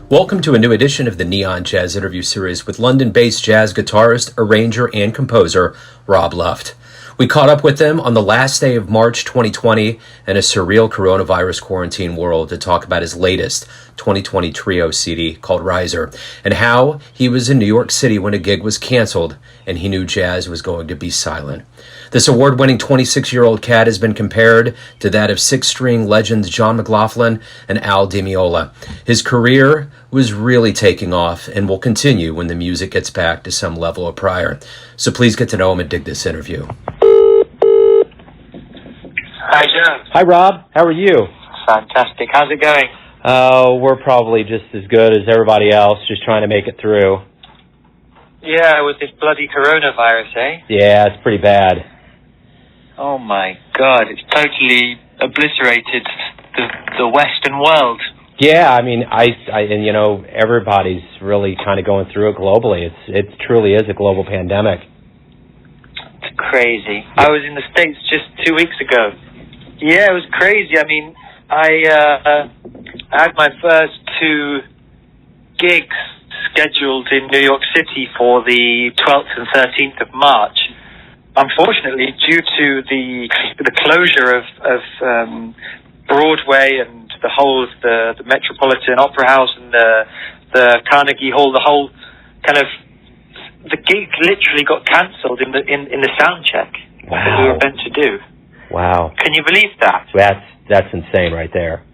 Welcome to a new edition of the Neon Jazz interview series with London-based jazz guitarist, arranger, and composer Rob Luft. We caught up with him on the last day of March 2020 in a surreal coronavirus quarantine world to talk about his latest 2020 trio CD called Riser, and how he was in New York City when a gig was canceled and he knew jazz was going to be silent. This award-winning 26-year-old cat has been compared to that of six-string legends John McLaughlin and Al Di Meola. His career was really taking off and will continue when the music gets back to some level of prior. So please get to know him and dig this interview. Hi, Joe. Hi, Rob. How are you? Fantastic. How's it going? We're probably just as good as everybody else, just trying to make it through. Yeah, with this bloody coronavirus, eh? Yeah, it's pretty bad. Oh, my God. It's totally obliterated the Western world. Yeah, I mean, and you know, everybody's really kind of going through it globally. It truly is a global pandemic. It's crazy. Yeah. I was in the States just 2 weeks ago. Yeah, it was crazy. I mean, I had my first two gigs scheduled in New York City for the 12th and 13th of March. Unfortunately, due to the closure of Broadway and the whole of the Metropolitan Opera House and the Carnegie Hall, the whole kind of the gig literally got cancelled in the sound check. Wow. That we were meant to do. Wow. Can you believe that? That's insane right there.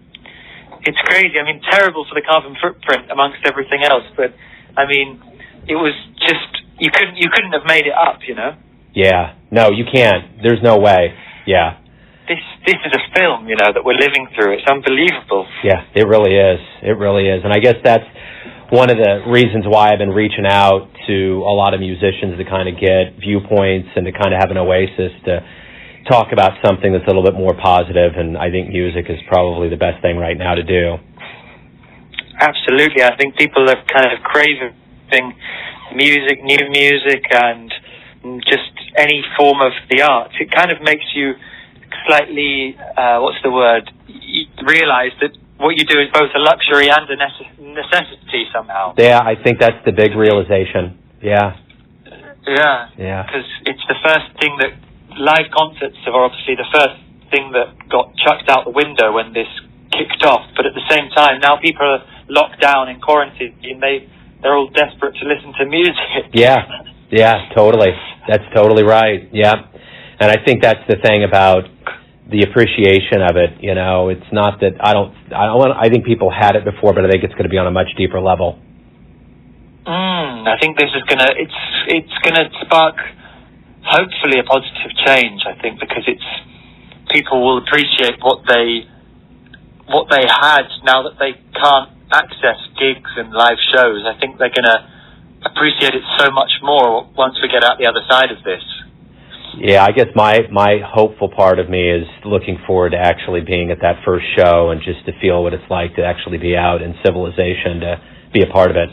It's crazy. I mean, terrible for the carbon footprint amongst everything else, but I mean, it was just you couldn't have made it up, you know. Yeah. No, you can't. There's no way. Yeah. This is a film, you know, that we're living through. It's unbelievable. Yeah, it really is. It really is. And I guess that's one of the reasons why I've been reaching out to a lot of musicians to kind of get viewpoints and to kind of have an oasis to talk about something that's a little bit more positive. And I think music is probably the best thing right now to do. Absolutely. I think people are kind of craving music, new music, and just any form of the arts. It kind of makes you slightly, realize that what you do is both a luxury and a necessity somehow. Yeah, I think that's the big realization. Yeah. Yeah. Yeah. Because it's the first thing that live concerts are obviously the first thing that got chucked out the window when this kicked off. But at the same time, now people are locked down in quarantine. They're all desperate to listen to music. Yeah. Yeah, totally. That's totally right. Yeah. And I think that's the thing about the appreciation of it. You know, it's not that I think people had it before, but I think it's going to be on a much deeper level. I think this is it's gonna spark hopefully a positive change. I think because people will appreciate what they had now that they can't access gigs and live shows. I think they're gonna appreciate it so much more once we get out the other side of this. Yeah, I guess my hopeful part of me is looking forward to actually being at that first show and just to feel what it's like to actually be out in civilization, to be a part of it.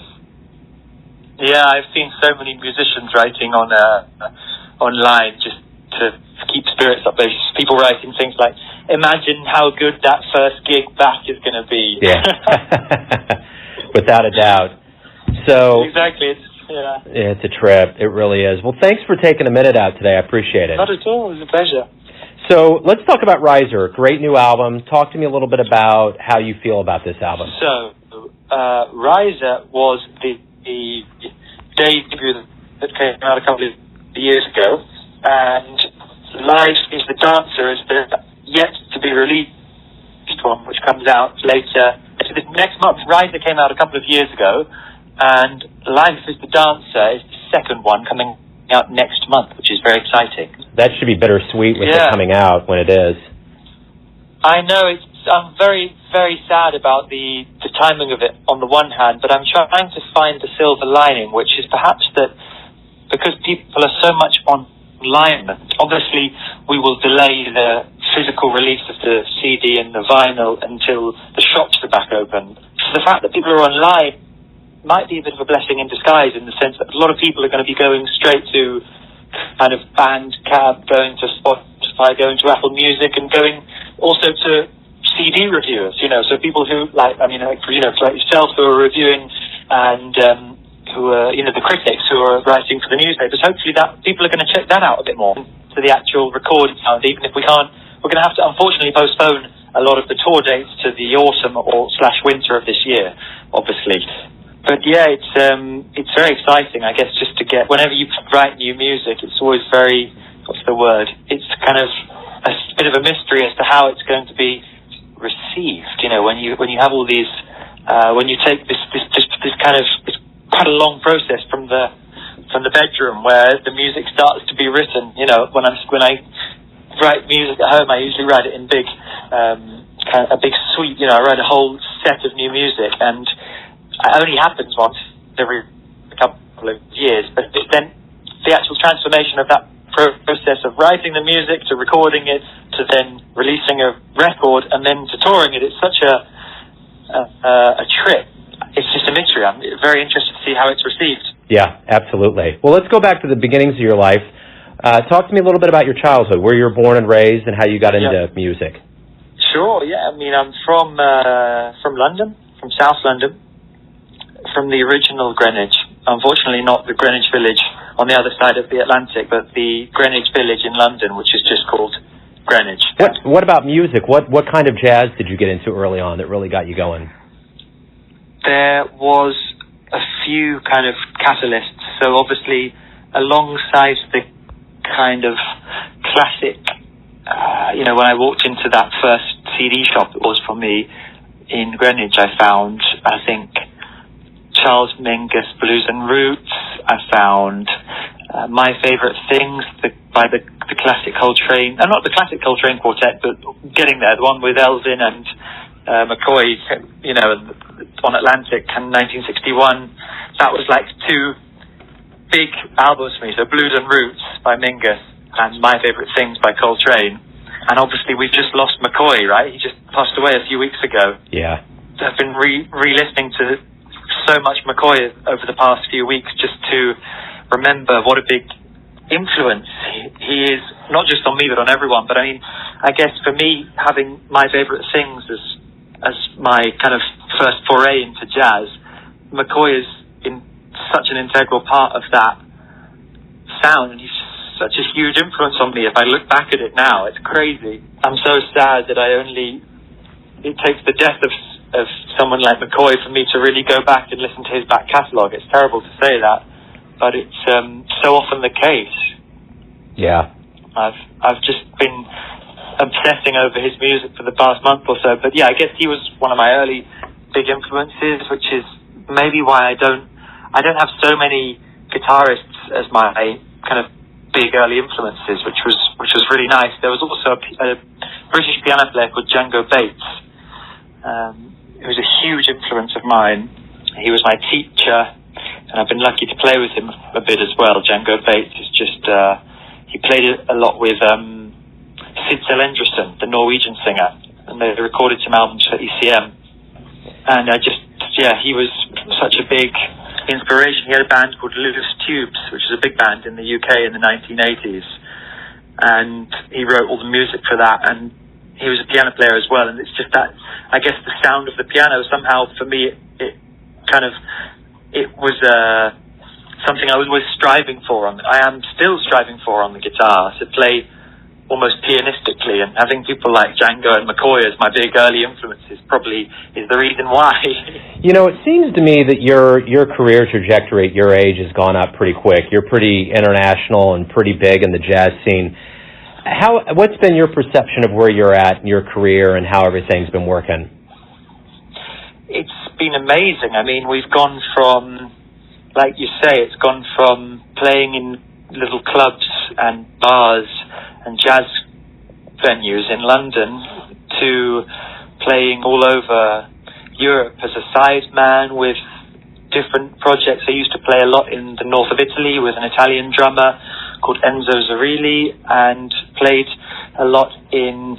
Yeah, I've seen so many musicians writing online just to keep spirits up. There's people writing things like, imagine how good that first gig back is going to be. Yeah, without a doubt. So exactly, it's a trip. It really is. Well, thanks for taking a minute out today. I appreciate it. Not at all. It was a pleasure. So let's talk about Riser. Great new album. Talk to me a little bit about how you feel about this album. So, Riser was the debut that came out a couple of years ago, and Life is the Dancer is the yet to be released one, which comes out later. So this next month, Riser came out a couple of years ago, and Life is the Dancer is the second one coming out next month, which is very exciting. That should be bittersweet with it coming out when it is. I know. I'm very, very sad about the timing of it on the one hand, but I'm trying to find the silver lining, which is perhaps that because people are so much online, obviously we will delay the physical release of the CD and the vinyl until the shops are back open. So the fact that people are online might be a bit of a blessing in disguise, in the sense that a lot of people are going to be going straight to kind of Bandcamp, going to Spotify, going to Apple Music, and going also to CD reviewers, so people who like yourself who are reviewing, and who are, the critics who are writing for the newspapers. Hopefully that people are going to check that out a bit more, to the actual recorded sound, even if we can't. We're going to have to unfortunately postpone a lot of the tour dates to the autumn or / winter of this year, obviously. But yeah, it's very exciting, I guess, just to get, whenever you write new music, it's always very, what's the word? It's kind of a bit of a mystery as to how it's going to be received. When you have all these, when you take this kind of, it's quite a long process from the bedroom where the music starts to be written. When I write music at home, I usually write it in big, kind of a big suite. I write a whole set of new music, and it only happens once every couple of years. But then the actual transformation of that process of writing the music to recording it to then releasing a record and then to touring it, it's such a trip. It's just a mystery. I'm very interested to see how it's received. Yeah, absolutely. Well, let's go back to the beginnings of your life. Talk to me a little bit about your childhood, where you were born and raised, and how you got into music. Sure, yeah. I mean, I'm from London, from South London, from the original Greenwich. Unfortunately, not the Greenwich Village on the other side of the Atlantic, but the Greenwich Village in London, which is just called Greenwich. What about music? What kind of jazz did you get into early on that really got you going? There was a few kind of catalysts. So obviously, alongside the kind of classic, when I walked into that first CD shop, it was for me in Greenwich, I found, I think, Charles Mingus Blues and Roots. I found My Favorite Things by the classic Coltrane, not the classic Coltrane quartet, but getting there, the one with Elvin and McCoy, on Atlantic in 1961. That was like two big albums for me. So Blues and Roots by Mingus and My Favorite Things by Coltrane. And obviously we've just lost McCoy, right? He just passed away a few weeks ago. Yeah. I've been re-listening to so much McCoy over the past few weeks just to remember what a big influence he is, not just on me but on everyone. But I mean, I guess for me, having My Favorite Things as my kind of first foray into jazz, McCoy is in such an integral part of that sound, and he's such a huge influence on me. If I look back at it now, it's crazy. I'm so sad that it takes the death of someone like McCoy for me to really go back and listen to his back catalogue. It's terrible to say that, but it's so often the case. Yeah. I've just been obsessing over his music for the past month or so. But yeah, I guess he was one of my early big influences, which is maybe why I don't have so many guitarists as my kind of big early influences, which was really nice. There was also a British piano player called Django Bates, who was a huge influence of mine. He was my teacher, and I've been lucky to play with him a bit as well. Django Bates is just he played a lot with Sid Selendresen, the Norwegian singer, and they recorded some albums for ECM. And he was such a big inspiration. He had a band called Loose Tubes, which is a big band in the UK in the 1980s. And he wrote all the music for that, and he was a piano player as well. And it's just that, I guess the sound of the piano somehow, for me, it was something I was always striving for. I am still striving for on the guitar, to play almost pianistically, and having people like Django and McCoy as my big early influences probably is the reason why. It seems to me that your career trajectory at your age has gone up pretty quick. You're pretty international and pretty big in the jazz scene. What's been your perception of where you're at in your career and how everything's been working? It's been amazing. I mean, we've gone from, like you say, it's gone from playing in little clubs and bars and jazz venues in London to playing all over Europe as a sideman with different projects. I used to play a lot in the north of Italy with an Italian drummer called Enzo Zorilli, and played a lot in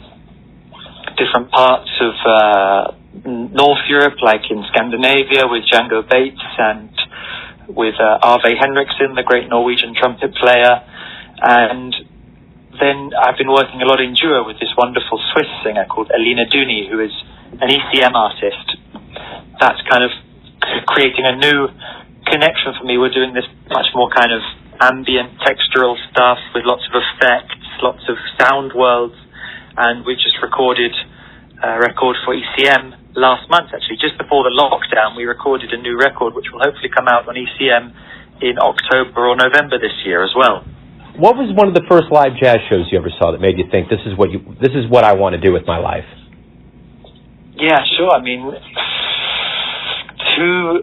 different parts of North Europe, like in Scandinavia with Django Bates and with Arve Henriksen, the great Norwegian trumpet player. And then I've been working a lot in duo with this wonderful Swiss singer called Alina Duni, who is an ECM artist. That's kind of creating a new connection for me. We're doing this much more kind of ambient textural stuff with lots of effects, lots of sound worlds, and we just recorded a record for ECM last month, actually. Just before the lockdown, we recorded a new record which will hopefully come out on ECM in October or November this year as well. What was one of the first live jazz shows you ever saw that made you think this is what I want to do with my life? Yeah, sure. I mean, 2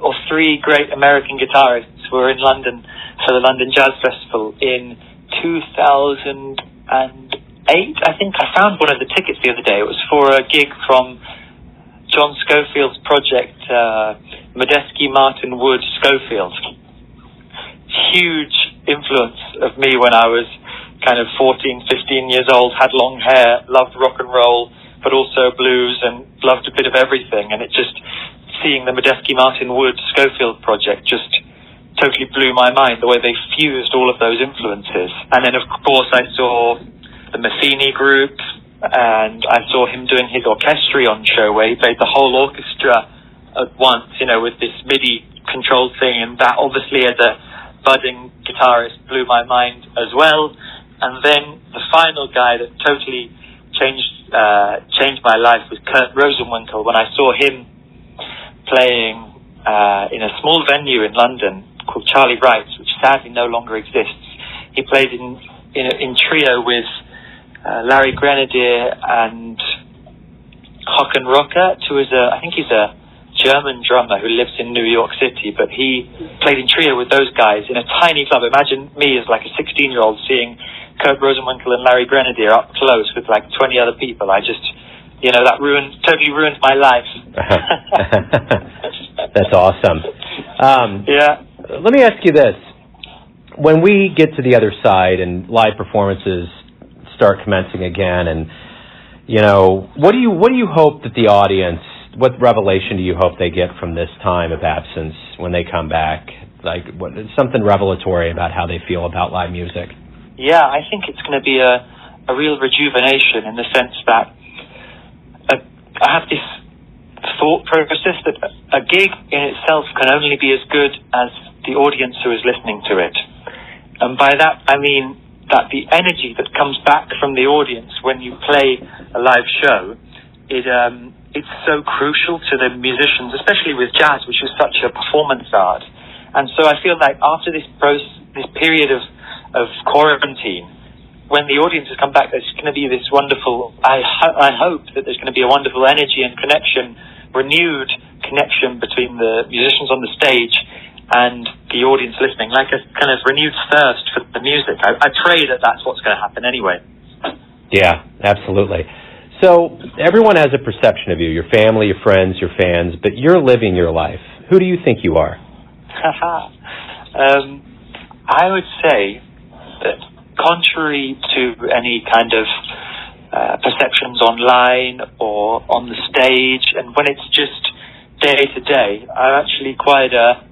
or 3 great American guitarists were in London for the London Jazz Festival in 2008. I think I found one of the tickets the other day. It was for a gig from John Scofield's project, Medeski, Martin, Wood, Scofield. Huge influence of me when I was kind of 14, 15 years old, had long hair, loved rock and roll, but also blues, and loved a bit of everything. And it just, seeing the Medeski, Martin, Wood, Scofield project just totally blew my mind, the way they fused all of those influences. And then, of course, I saw the Matheny group, and I saw him doing his orchestrion show where he played the whole orchestra at once, you know, with this MIDI controlled thing, and that obviously as a budding guitarist blew my mind as well. And then the final guy that totally changed my life was Kurt Rosenwinkel, when I saw him playing in a small venue in London called Charlie Wright's, which sadly no longer exists. He played in trio with Larry Grenadier and Håkan Rockert, who is I think he's a German drummer who lives in New York City, but he played in trio with those guys in a tiny club. Imagine me as like a 16-year-old seeing Kurt Rosenwinkel and Larry Grenadier up close with like 20 other people. I just, you know, that totally ruined my life. That's awesome. Yeah. Let me ask you this. When we get to the other side and live performances start commencing again, and, you know, what do you hope that the audience, what revelation do you hope they get from this time of absence when they come back? Like, something revelatory about how they feel about live music? Yeah, I think it's going to be a real rejuvenation, in the sense that I have this thought process that a gig in itself can only be as good as the audience who is listening to it. And by that, I mean that the energy that comes back from the audience when you play a live show, it's so crucial to the musicians, especially with jazz, which is such a performance art. And so I feel like after this period of quarantine, when the audiences come back, there's going to be this wonderful, I hope that there's going to be a wonderful energy and connection, renewed connection between the musicians on the stage and the audience listening, like a kind of renewed thirst for the music. I pray that that's what's going to happen anyway. Yeah, absolutely. So everyone has a perception of you, your family, your friends, your fans, but you're living your life. Who do you think you are? I would say that contrary to any kind of perceptions online or on the stage, and when it's just day to day, I'm actually quite a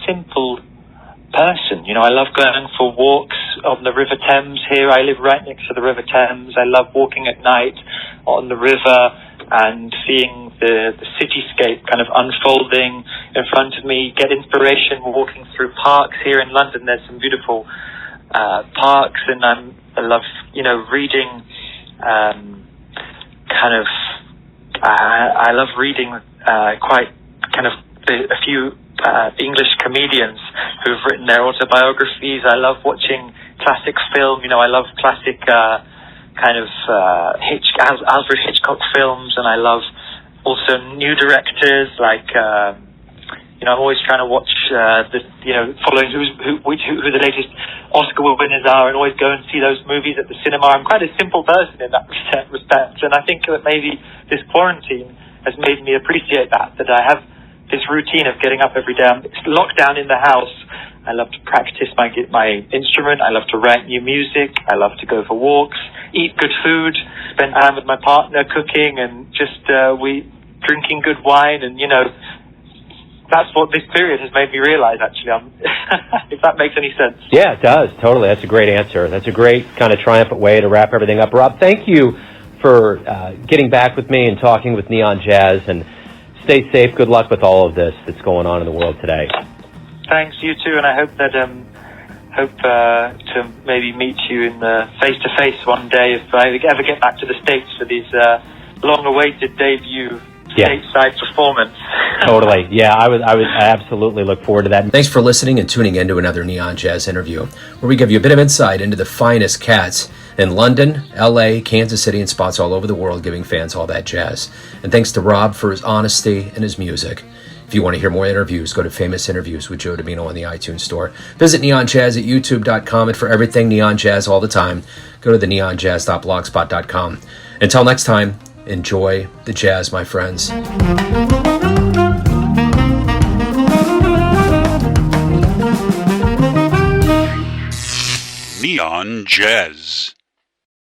simple person. You know, I love going for walks on the River Thames here. I live right next to the River Thames. I love walking at night on the river and seeing the cityscape kind of unfolding in front of me, get inspiration walking through parks here in London. There's some beautiful parks, and I love, you know, reading I love reading quite kind of a few English comedians who've written their autobiographies. I love watching classic film. You know, I love classic Alfred Hitchcock films, and I love also new directors like I'm always trying to watch following who the latest Oscar winners are, and always go and see those movies at the cinema. I'm quite a simple person in that respect, and I think that maybe this quarantine has made me appreciate that I have this routine of getting up every day. I'm locked down in the house. I love to practice my instrument. I love to write new music. I love to go for walks, eat good food, spend time with my partner cooking, and just we drinking good wine, and that's what this period has made me realize, actually. If that makes any sense. Yeah, it does. Totally. That's a great answer. That's a great kind of triumphant way to wrap everything up. Rob, thank you for getting back with me and talking with Neon Jazz, and stay safe. Good luck with all of this that's going on in the world today. Thanks, you too, and I hope that to maybe meet you in the face-to-face one day if I ever get back to the States for these long-awaited debut stateside performance. Totally. Yeah, I absolutely look forward to that. Thanks for listening and tuning in to another Neon Jazz interview, where we give you a bit of insight into the finest cats in London, LA, Kansas City, and spots all over the world, giving fans all that jazz. And thanks to Rob for his honesty and his music. If you want to hear more interviews, go to Famous Interviews with Joe Domino on the iTunes Store. Visit neonjazz at youtube.com, and for everything Neon Jazz all the time, go to the neonjazz.blogspot.com. Until next time, enjoy the jazz, my friends. Neon Jazz.